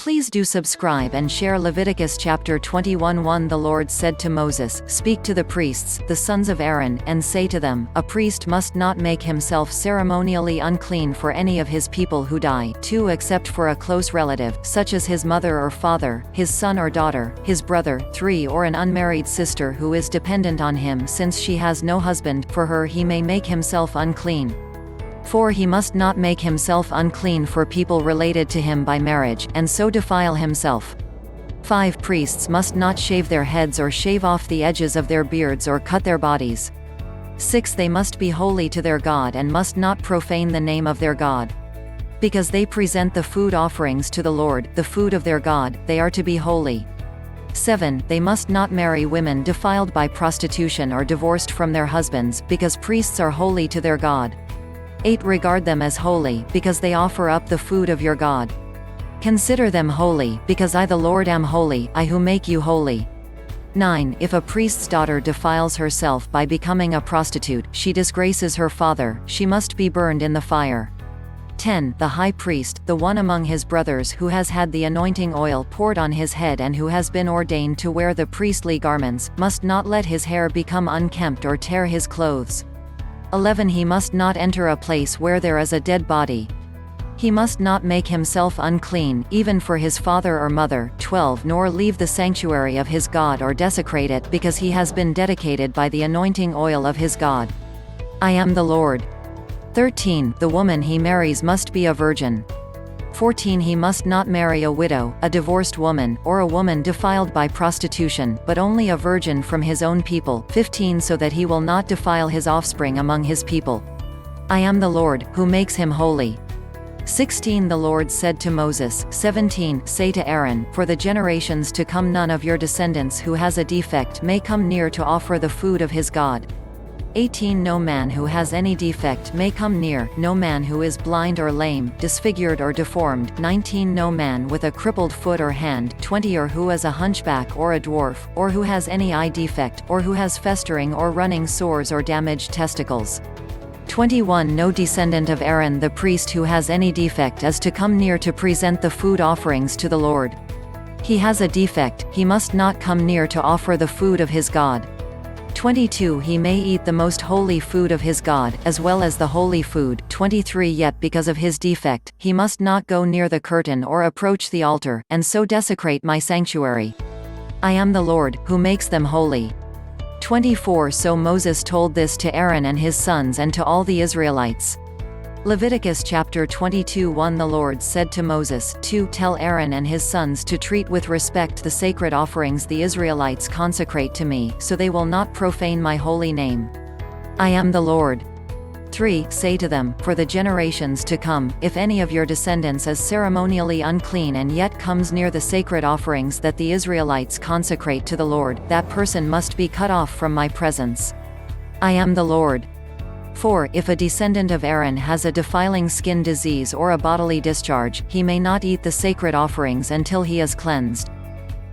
Please do subscribe and share. Leviticus chapter 21:1. The Lord said to Moses, "Speak to the priests, the sons of Aaron, and say to them, a priest must not make himself ceremonially unclean for any of his people who die, 2 except for a close relative, such as his mother or father, his son or daughter, his brother, 3 or an unmarried sister who is dependent on him since she has no husband, for her he may make himself unclean. 4 He must not make himself unclean for people related to him by marriage, and so defile himself. 5 Priests must not shave their heads or shave off the edges of their beards or cut their bodies. 6 They must be holy to their God and must not profane the name of their God. Because they present the food offerings to the Lord, the food of their God, they are to be holy. 7 They must not marry women defiled by prostitution or divorced from their husbands, because priests are holy to their God. 8 Regard them as holy, because they offer up the food of your God. Consider them holy, because I the Lord am holy, I who make you holy. 9 If a priest's daughter defiles herself by becoming a prostitute, she disgraces her father, she must be burned in the fire. 10 The high priest, the one among his brothers who has had the anointing oil poured on his head and who has been ordained to wear the priestly garments, must not let his hair become unkempt or tear his clothes. 11 He must not enter a place where there is a dead body. He must not make himself unclean, even for his father or mother. 12 Nor leave the sanctuary of his God or desecrate it, because he has been dedicated by the anointing oil of his God. I am the Lord. 13 The woman he marries must be a virgin. 14 He must not marry a widow, a divorced woman, or a woman defiled by prostitution, but only a virgin from his own people. 15 So that he will not defile his offspring among his people. I am the Lord, who makes him holy. 16 The Lord said to Moses, 17 Say to Aaron, for the generations to come none of your descendants who has a defect may come near to offer the food of his God. 18 No man who has any defect may come near, no man who is blind or lame, disfigured or deformed. 19 No man with a crippled foot or hand. 20 Or who is a hunchback or a dwarf, or who has any eye defect, or who has festering or running sores or damaged testicles. 21 No descendant of Aaron the priest who has any defect is to come near to present the food offerings to the Lord. He has a defect, he must not come near to offer the food of his God. 22 He may eat the most holy food of his God, as well as the holy food. 23 Yet because of his defect, he must not go near the curtain or approach the altar, and so desecrate my sanctuary. I am the Lord, who makes them holy. 24 So Moses told this to Aaron and his sons and to all the Israelites. Leviticus chapter 22:1 The Lord said to Moses, 2 Tell Aaron and his sons to treat with respect the sacred offerings the Israelites consecrate to me, so they will not profane my holy name. I am the Lord. 3 Say to them, for the generations to come, if any of your descendants is ceremonially unclean and yet comes near the sacred offerings that the Israelites consecrate to the Lord, that person must be cut off from my presence. I am the Lord. 4 If a descendant of Aaron has a defiling skin disease or a bodily discharge, he may not eat the sacred offerings until he is cleansed.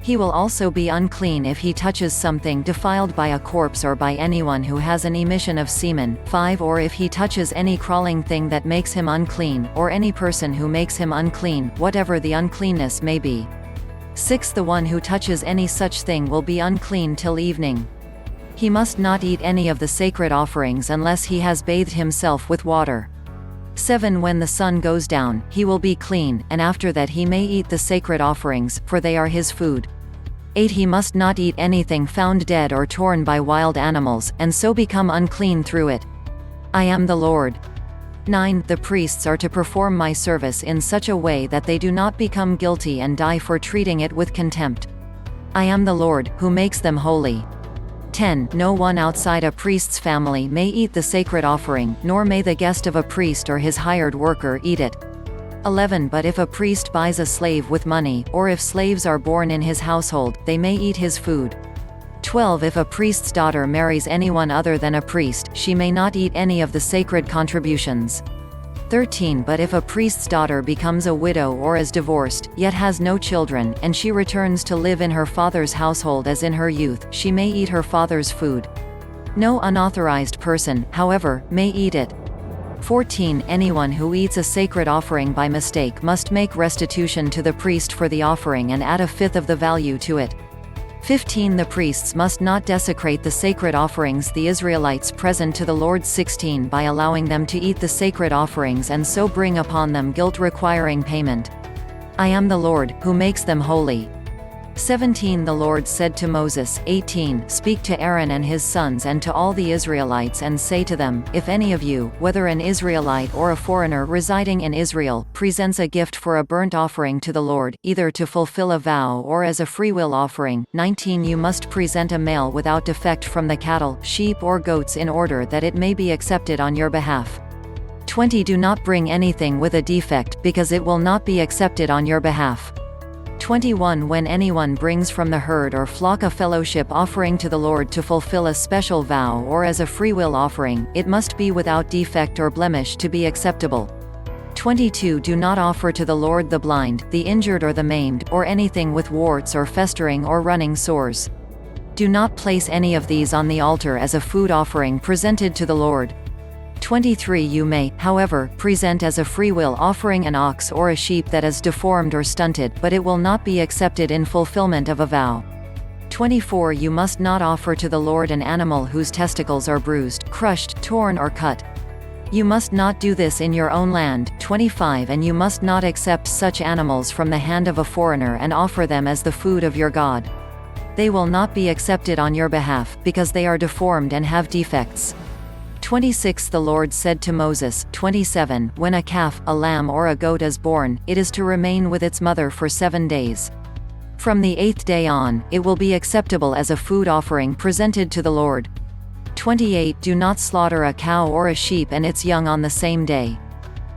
He will also be unclean if he touches something defiled by a corpse or by anyone who has an emission of semen. 5 Or if he touches any crawling thing that makes him unclean, or any person who makes him unclean, whatever the uncleanness may be. 6 The one who touches any such thing will be unclean till evening. He must not eat any of the sacred offerings unless he has bathed himself with water. 7 When the sun goes down, he will be clean, and after that he may eat the sacred offerings, for they are his food. 8 He must not eat anything found dead or torn by wild animals, and so become unclean through it. I am the Lord. 9 The priests are to perform my service in such a way that they do not become guilty and die for treating it with contempt. I am the Lord, who makes them holy. 10 No one outside a priest's family may eat the sacred offering, nor may the guest of a priest or his hired worker eat it. 11 But if a priest buys a slave with money, or if slaves are born in his household, they may eat his food. 12 If a priest's daughter marries anyone other than a priest, she may not eat any of the sacred contributions. 13 But if a priest's daughter becomes a widow or is divorced, yet has no children, and she returns to live in her father's household as in her youth, she may eat her father's food. No unauthorized person, however, may eat it. 14. Anyone who eats a sacred offering by mistake must make restitution to the priest for the offering and add a fifth of the value to it. 15. The priests must not desecrate the sacred offerings the Israelites present to the Lord. 16. By allowing them to eat the sacred offerings and so bring upon them guilt requiring payment. I am the Lord, who makes them holy. 17. The Lord said to Moses. 18. Speak to Aaron and his sons and to all the Israelites and say to them, if any of you, whether an Israelite or a foreigner residing in Israel, presents a gift for a burnt offering to the Lord, either to fulfill a vow or as a freewill offering. 19. You must present a male without defect from the cattle, sheep or goats in order that it may be accepted on your behalf. 20. Do not bring anything with a defect, because it will not be accepted on your behalf. 21. When anyone brings from the herd or flock a fellowship offering to the Lord to fulfill a special vow or as a freewill offering, it must be without defect or blemish to be acceptable. 22. Do not offer to the Lord the blind, the injured or the maimed, or anything with warts or festering or running sores. Do not place any of these on the altar as a food offering presented to the Lord. 23. You may, however, present as a freewill offering an ox or a sheep that is deformed or stunted, but it will not be accepted in fulfillment of a vow. 24. You must not offer to the Lord an animal whose testicles are bruised, crushed, torn or cut. You must not do this in your own land. 25. And you must not accept such animals from the hand of a foreigner and offer them as the food of your God. They will not be accepted on your behalf, because they are deformed and have defects. 26. The Lord said to Moses. 27. When a calf, a lamb or a goat is born, it is to remain with its mother for 7 days. From the 8th day on, it will be acceptable as a food offering presented to the Lord. 28. Do not slaughter a cow or a sheep and its young on the same day.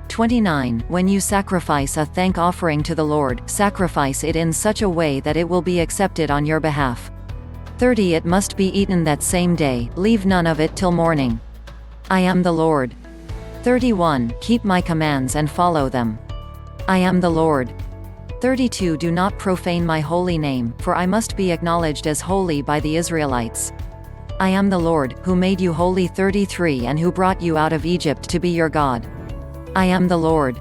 29. When you sacrifice a thank offering to the Lord, sacrifice it in such a way that it will be accepted on your behalf. 30. It must be eaten that same day, leave none of it till morning. I am the Lord. 31. Keep my commands and follow them. I am the Lord. 32. Do not profane my holy name, for I must be acknowledged as holy by the Israelites. I am the Lord, who made you holy. 33. And who brought you out of Egypt to be your God. I am the Lord.